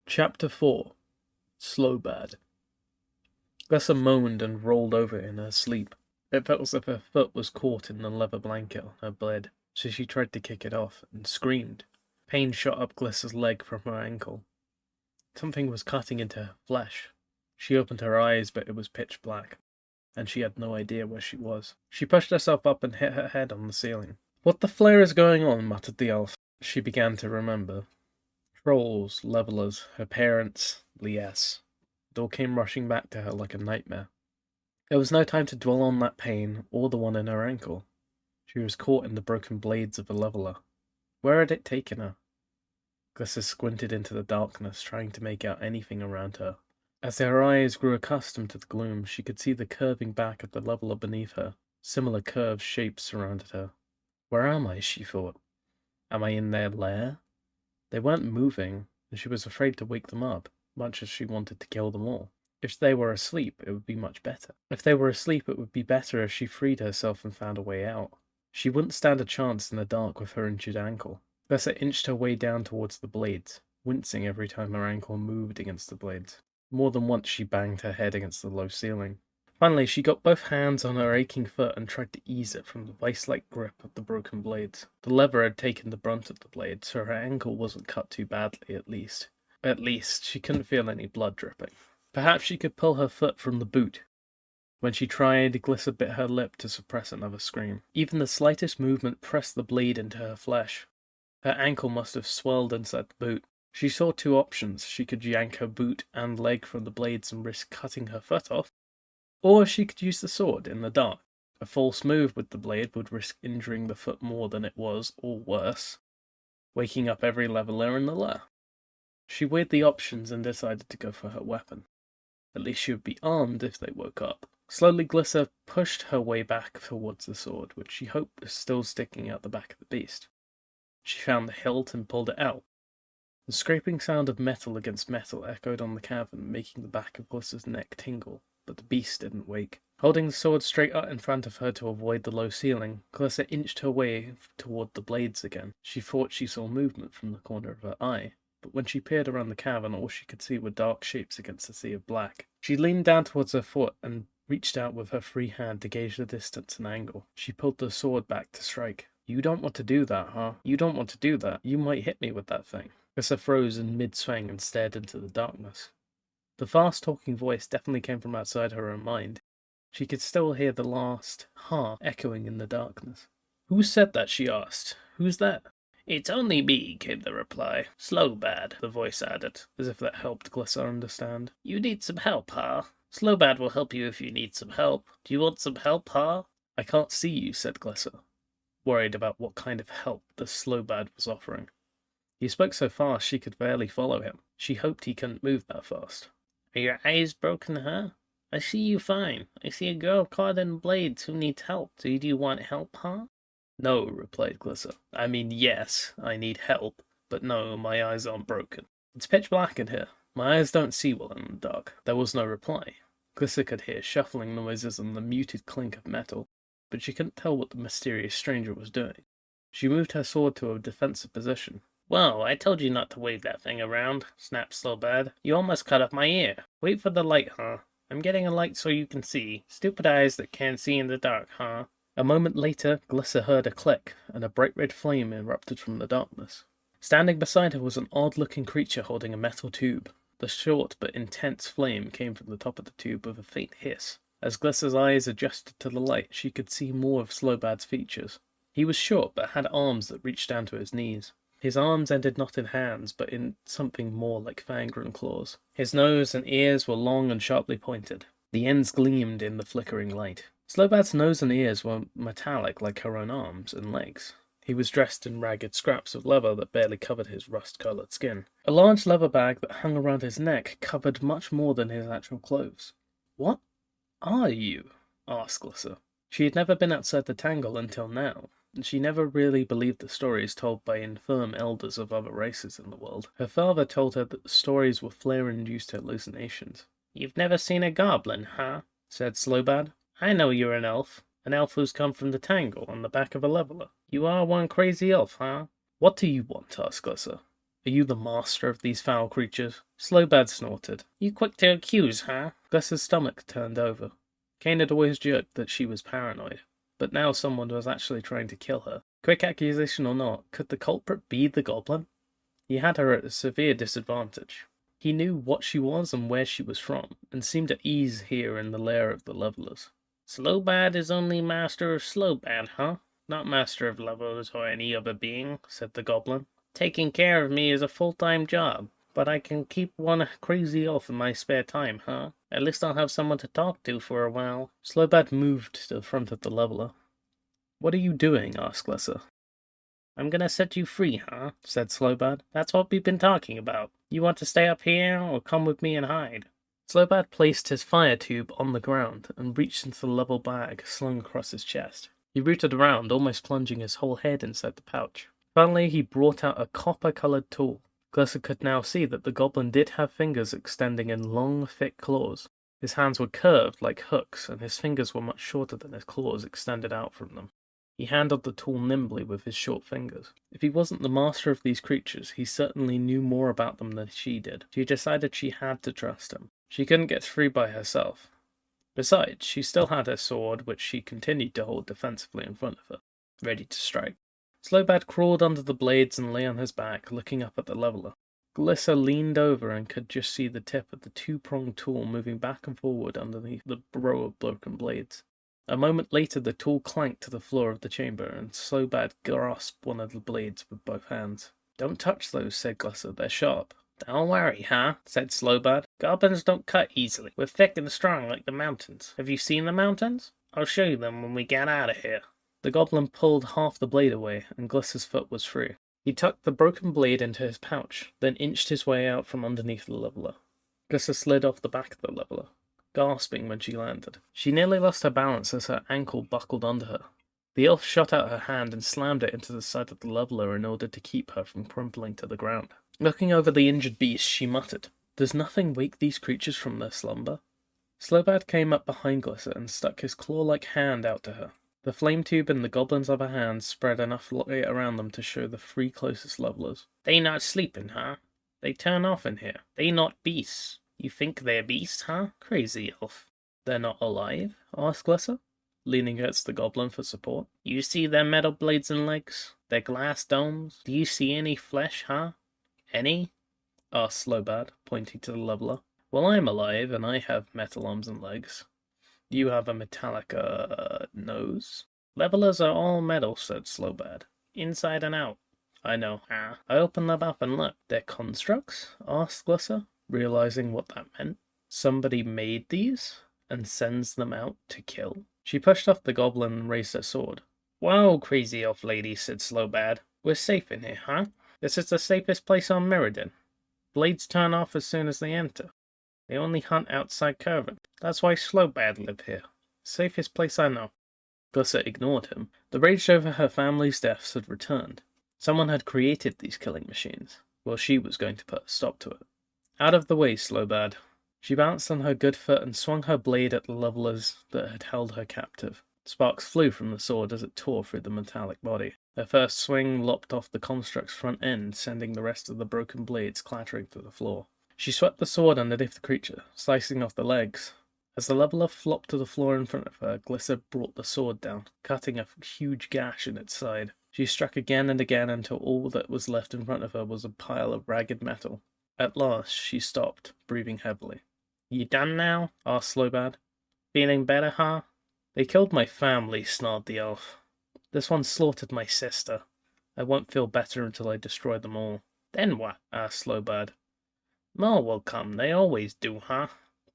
Chapter 4 Slobad. Glessa moaned and rolled over in her sleep. It felt as if her foot was caught in the leather blanket on her bed, so she tried to kick it off and screamed. Pain shot up Glessa's leg from her ankle. Something was cutting into her flesh. She opened her eyes, but it was pitch black, and she had no idea where she was. She pushed herself up and hit her head on the ceiling. "What the flare is going on?" muttered the elf. She began to remember. Trolls, levelers, her parents, Lies. It all came rushing back to her like a nightmare. There was no time to dwell on that pain or the one in her ankle. She was caught in the broken blades of a leveler. Where had it taken her? Glissa squinted into the darkness, trying to make out anything around her. As her eyes grew accustomed to the gloom, she could see the curving back of the leveler beneath her. Similar curved shapes surrounded her. Where am I? She thought. Am I in their lair? They weren't moving, and she was afraid to wake them up, much as she wanted to kill them all. If they were asleep, it would be much better. If they were asleep, it would be better if she freed herself and found a way out. She wouldn't stand a chance in the dark with her injured ankle. Glessa inched her way down towards the blades, wincing every time her ankle moved against the blades. More than once she banged her head against the low ceiling. Finally, she got both hands on her aching foot and tried to ease it from the vice-like grip of the broken blades. The lever had taken the brunt of the blade, so her ankle wasn't cut too badly, at least. At least, she couldn't feel any blood dripping. Perhaps she could pull her foot from the boot. When she tried, Glissa bit her lip to suppress another scream. Even the slightest movement pressed the blade into her flesh. Her ankle must have swelled inside the boot. She saw two options. She could yank her boot and leg from the blades and risk cutting her foot off, or she could use the sword in the dark. A false move with the blade would risk injuring the foot more than it was, or worse, waking up every leveler in the lair. She weighed the options and decided to go for her weapon. At least she would be armed if they woke up. Slowly, Glissa pushed her way back towards the sword, which she hoped was still sticking out the back of the beast. She found the hilt and pulled it out. The scraping sound of metal against metal echoed on the cavern, making the back of Glissa's neck tingle, but the beast didn't wake. Holding the sword straight up in front of her to avoid the low ceiling, Glissa inched her way toward the blades again. She thought she saw movement from the corner of her eye, but when she peered around the cavern, all she could see were dark shapes against a sea of black. She leaned down towards her foot and reached out with her free hand to gauge the distance and angle. She pulled the sword back to strike. "You don't want to do that, huh? You don't want to do that. You might hit me with that thing." Glissa froze in mid-swing and stared into the darkness. The fast-talking voice definitely came from outside her own mind. She could still hear the last "ha" echoing in the darkness. "Who said that?" she asked. "Who's that?" "It's only me," came the reply. "Slobad," the voice added, as if that helped Glissa understand. "You need some help, huh? Slobad will help you if you need some help. Do you want some help, huh?" "I can't see you," said Glissa, worried about what kind of help the Slobad was offering. He spoke so fast she could barely follow him. She hoped he couldn't move that fast. "Are your eyes broken, huh? I see you fine. I see a girl caught in blades who needs help. Do you want help, huh?" "No," replied Glissa. "I mean, yes, I need help, but no, my eyes aren't broken. It's pitch black in here. My eyes don't see well in the dark." There was no reply. Glissa could hear shuffling noises and the muted clink of metal, but she couldn't tell what the mysterious stranger was doing. She moved her sword to a defensive position. "Whoa, I told you not to wave that thing around," snapped Slobad. "You almost cut off my ear. Wait for the light, huh? I'm getting a light so you can see. Stupid eyes that can't see in the dark, huh?" A moment later, Glissa heard a click, and a bright red flame erupted from the darkness. Standing beside her was an odd-looking creature holding a metal tube. The short but intense flame came from the top of the tube with a faint hiss. As Glissa's eyes adjusted to the light, she could see more of Slobad's features. He was short, but had arms that reached down to his knees. His arms ended not in hands, but in something more like fangs and claws. His nose and ears were long and sharply pointed. The ends gleamed in the flickering light. Slobad's nose and ears were metallic like her own arms and legs. He was dressed in ragged scraps of leather that barely covered his rust-coloured skin. A large leather bag that hung around his neck covered much more than his actual clothes. "What are you?" asked Glissa. She had never been outside the Tangle until now, and she never really believed the stories told by infirm elders of other races in the world. Her father told her that the stories were flare-induced hallucinations. "You've never seen a goblin, huh?" said Slobad. "I know you're an elf who's come from the Tangle on the back of a leveler. You are one crazy elf, huh?" "What do you want?" asked Glissa. Are you the master of these foul creatures? Slobad snorted. You quick to accuse, huh? Gus's stomach turned over. Kane had always joked that she was paranoid, but now someone was actually trying to kill her. Quick accusation or not, could the culprit be the goblin? He had her at a severe disadvantage. He knew what she was and where she was from, and seemed at ease here in the lair of the levelers. Slobad is only master of Slobad, huh? Not master of levels or any other being, said the goblin. Taking care of me is a full-time job, but I can keep one crazy elf in my spare time, huh? At least I'll have someone to talk to for a while. Slobad moved to the front of the leveler. What are you doing? Asked Lesser. I'm gonna set you free, huh? Said Slobad. That's what we've been talking about. You want to stay up here, or come with me and hide? Slobad placed his fire tube on the ground and reached into the level bag slung across his chest. He rooted around, almost plunging his whole head inside the pouch. Finally, he brought out a copper-coloured tool. Glisser could now see that the goblin did have fingers extending in long, thick claws. His hands were curved like hooks, and his fingers were much shorter than his claws extended out from them. He handled the tool nimbly with his short fingers. If he wasn't the master of these creatures, he certainly knew more about them than she did. She decided she had to trust him. She couldn't get free by herself. Besides, she still had her sword, which she continued to hold defensively in front of her, ready to strike. Slobad crawled under the blades and lay on his back, looking up at the leveler. Glisser leaned over and could just see the tip of the two-pronged tool moving back and forward underneath the row of broken blades. A moment later the tool clanked to the floor of the chamber, and Slobad grasped one of the blades with both hands. Don't touch those, said Glisser. They're sharp. Don't worry, huh? Said Slobad. Goblins don't cut easily. We're thick and strong like the mountains. Have you seen the mountains? I'll show you them when we get out of here. The goblin pulled half the blade away, and Glisser's foot was free. He tucked the broken blade into his pouch, then inched his way out from underneath the leveler. Glisser slid off the back of the leveler, gasping when she landed. She nearly lost her balance as her ankle buckled under her. The elf shot out her hand and slammed it into the side of the leveler in order to keep her from crumpling to the ground. Looking over the injured beast, she muttered, Does nothing wake these creatures from their slumber? Slobad came up behind Glisser and stuck his claw-like hand out to her. The flame tube in the goblin's other hand spread enough light around them to show the three closest levelers. They not sleeping, huh? They turn off in here. They not beasts. You think they're beasts, huh? Crazy elf. They're not alive? Asked Glisser, leaning against the goblin for support. You see their metal blades and legs? Their glass domes? Do you see any flesh, huh? Any? Asked Slobad, pointing to the leveler. Well, I'm alive, and I have metal arms and legs. You have a metallic, nose? Levelers are all metal, said Slobad. Inside and out. I know. I opened them up and looked. They're constructs? Asked Glisser, realizing what that meant. Somebody made these, and sends them out to kill? She pushed off the goblin and raised her sword. Whoa, crazy elf lady, said Slobad. We're safe in here, huh? This is the safest place on Mirrodin. Blades turn off as soon as they enter. They only hunt outside cavern. That's why Slobad live here. Safest place I know. Glisser ignored him. The rage over her family's deaths had returned. Someone had created these killing machines. Well, she was going to put a stop to it. Out of the way, Slobad. She bounced on her good foot and swung her blade at the levelers that had held her captive. Sparks flew from the sword as it tore through the metallic body. Her first swing lopped off the construct's front end, sending the rest of the broken blades clattering to the floor. She swept the sword underneath the creature, slicing off the legs. As the leveler flopped to the floor in front of her, Glisser brought the sword down, cutting a huge gash in its side. She struck again and again until all that was left in front of her was a pile of ragged metal. At last, she stopped, breathing heavily. You done now? Asked Slobad. Feeling better, huh? They killed my family, snarled the elf. This one slaughtered my sister. I won't feel better until I destroy them all. Then what? Asked Slobad. More will come, they always do, huh?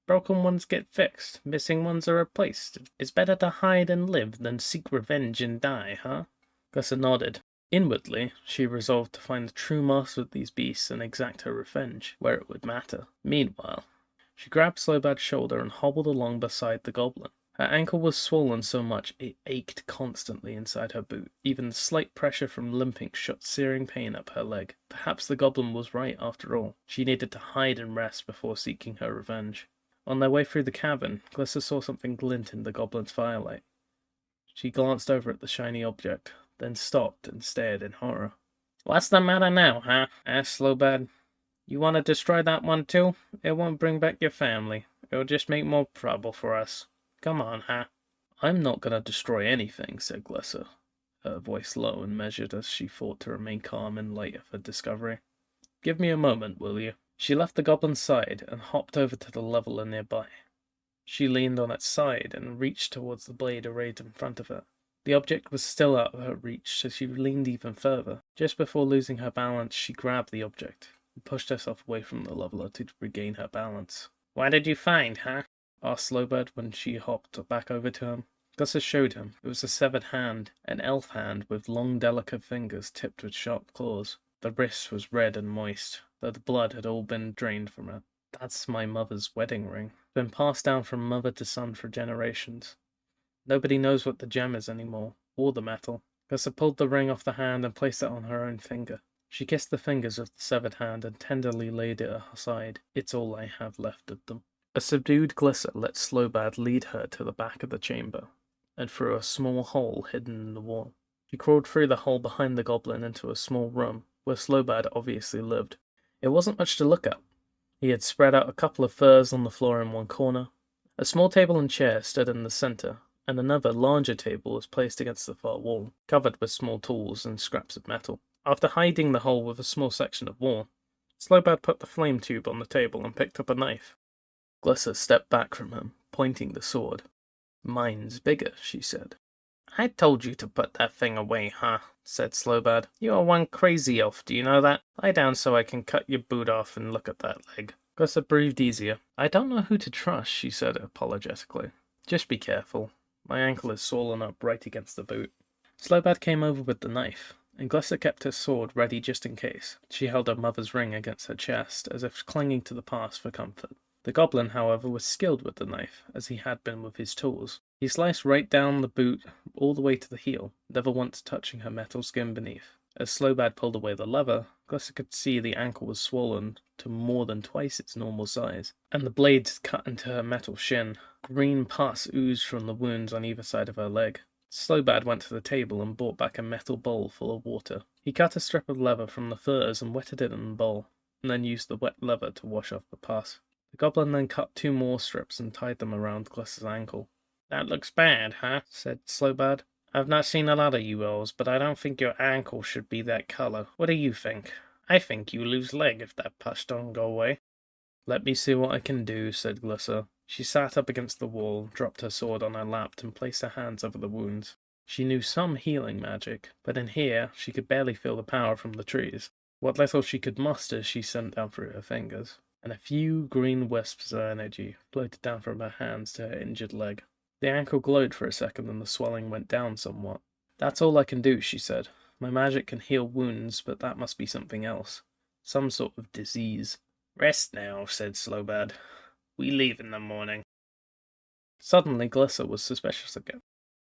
Broken ones get fixed, missing ones are replaced. It's better to hide and live than seek revenge and die, huh? Glisser nodded. Inwardly, she resolved to find the true master of these beasts and exact her revenge, where it would matter. Meanwhile, she grabbed Slobad's shoulder and hobbled along beside the goblin. Her ankle was swollen so much it ached constantly inside her boot. Even the slight pressure from limping shot searing pain up her leg. Perhaps the goblin was right after all. She needed to hide and rest before seeking her revenge. On their way through the cavern, Glisser saw something glint in the goblin's firelight. She glanced over at the shiny object, then stopped and stared in horror. What's the matter now, huh? asked Slobad. You want to destroy that one too? It won't bring back your family. It'll just make more trouble for us. Come on, huh? I'm not gonna destroy anything, said Glissa, her voice low and measured as she fought to remain calm in light of her discovery. Give me a moment, will you? She left the goblin's side and hopped over to the leveler nearby. She leaned on its side and reached towards the blade arrayed in front of her. The object was still out of her reach, so she leaned even further. Just before losing her balance, she grabbed the object and pushed herself away from the leveler to regain her balance. What did you find, huh? asked Slobad when she hopped back over to him. Gussus showed him. It was a severed hand, an elf hand with long, delicate fingers tipped with sharp claws. The wrist was red and moist, though the blood had all been drained from it. That's my mother's wedding ring. It's been passed down from mother to son for generations. Nobody knows what the gem is anymore, or the metal. Gussus pulled the ring off the hand and placed it on her own finger. She kissed the fingers of the severed hand and tenderly laid it aside. It's all I have left of them. A subdued Glissa let Slobad lead her to the back of the chamber, and through a small hole hidden in the wall. She crawled through the hole behind the goblin into a small room, where Slobad obviously lived. It wasn't much to look at. He had spread out a couple of furs on the floor in one corner. A small table and chair stood in the center, and another, larger table was placed against the far wall, covered with small tools and scraps of metal. After hiding the hole with a small section of wall, Slobad put the flame tube on the table and picked up a knife. Glissa stepped back from him, pointing the sword. Mine's bigger, she said. I told you to put that thing away, huh? said Slobad. You are one crazy elf, do you know that? Lie down so I can cut your boot off and look at that leg. Glissa breathed easier. I don't know who to trust, she said apologetically. Just be careful. My ankle is swollen up right against the boot. Slobad came over with the knife, and Glissa kept her sword ready just in case. She held her mother's ring against her chest, as if clinging to the past for comfort. The goblin, however, was skilled with the knife, as he had been with his tools. He sliced right down the boot all the way to the heel, never once touching her metal skin beneath. As Slobad pulled away the lever, Glissa could see the ankle was swollen to more than twice its normal size, and the blades cut into her metal shin. Green pus oozed from the wounds on either side of her leg. Slobad went to the table and brought back a metal bowl full of water. He cut a strip of leather from the furs and wetted it in the bowl, and then used the wet leather to wash off the pus. The goblin then cut 2 more strips and tied them around Glissa's ankle. That looks bad, huh? said Slobad. I've not seen a lot of you elves, but I don't think your ankle should be that color. What do you think? I think you lose leg if that pus don't go away. Let me see what I can do, said Glissa. She sat up against the wall, dropped her sword on her lap, and placed her hands over the wounds. She knew some healing magic, but in here she could barely feel the power from the trees. What little she could muster she sent down through her fingers, and a few green wisps of energy floated down from her hands to her injured leg. The ankle glowed for a second and the swelling went down somewhat. That's all I can do, she said. My magic can heal wounds, but that must be something else. Some sort of disease. Rest now, said Slobad. We leave in the morning. Suddenly Glissa was suspicious again.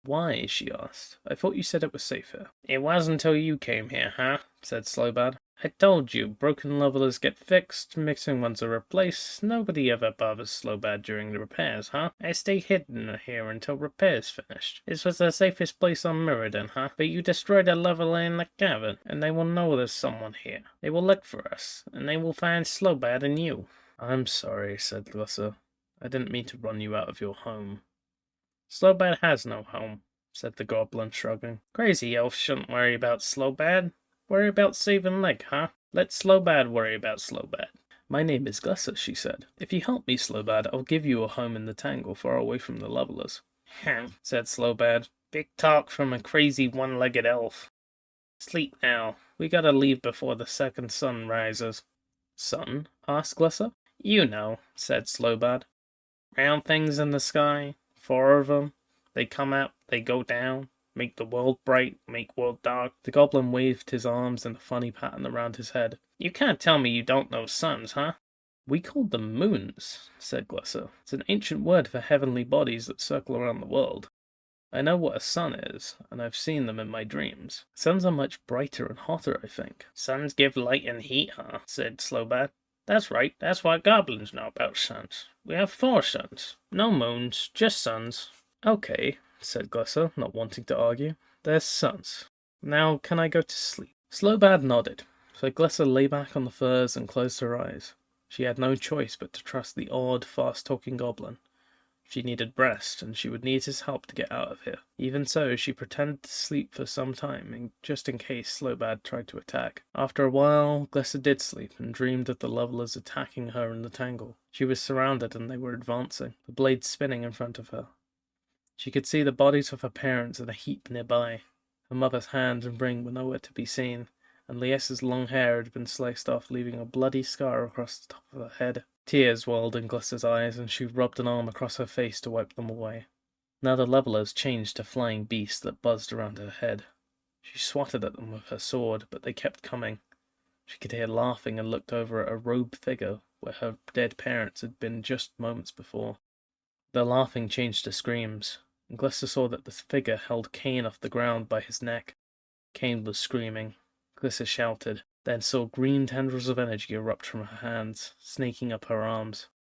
Why? She asked. I thought you said it was safe here. It was until you came here, huh? said Slobad. I told you, broken levelers get fixed, mixing ones are replaced. Nobody ever bothers Slobad during the repairs, huh? I stay hidden here until repairs finished. This was the safest place on Mirrodin, huh? But you destroyed a leveler in the cavern, and they will know there's someone here. They will look for us, and they will find Slobad and you. I'm sorry, said Glissa. I didn't mean to run you out of your home. Slobad has no home, said the goblin, shrugging. Crazy elves shouldn't worry about Slobad. Worry about saving leg, huh? Let Slobad worry about Slobad. My name is Glissa, she said. If you help me, Slobad, I'll give you a home in the tangle far away from the levelers. said Slobad. Big talk from a crazy one-legged elf. Sleep now. We gotta leave before the second sun rises. Sun? asked Glissa. You know, said Slobad. Round things in the sky. 4 of them. They come up, they go down. Make the world bright, make world dark. The goblin waved his arms in a funny pattern around his head. You can't tell me you don't know suns, huh? We call them moons, said Glissa. It's an ancient word for heavenly bodies that circle around the world. I know what a sun is, and I've seen them in my dreams. Suns are much brighter and hotter, I think. Suns give light and heat, huh? said Slobad. That's right, that's what goblins know about suns. We have 4 suns. No moons, just suns. Okay, said Glissa, not wanting to argue. There's suns. Now, can I go to sleep? Slobad nodded, so Glissa lay back on the furs and closed her eyes. She had no choice but to trust the odd, fast-talking goblin. She needed rest, and she would need his help to get out of here. Even so, she pretended to sleep for some time, just in case Slobad tried to attack. After a while, Glissa did sleep, and dreamed of the levelers attacking her in the tangle. She was surrounded, and they were advancing, the blades spinning in front of her. She could see the bodies of her parents in a heap nearby. Her mother's hand and ring were nowhere to be seen, and Liessa's long hair had been sliced off, leaving a bloody scar across the top of her head. Tears welled in Glissa's eyes, and she rubbed an arm across her face to wipe them away. Now the levelers changed to flying beasts that buzzed around her head. She swatted at them with her sword, but they kept coming. She could hear laughing and looked over at a robed figure where her dead parents had been just moments before. Their laughing changed to screams, and Glissa saw that the figure held Cain off the ground by his neck. Cain was screaming. Glissa shouted, then saw green tendrils of energy erupt from her hands, snaking up her arms.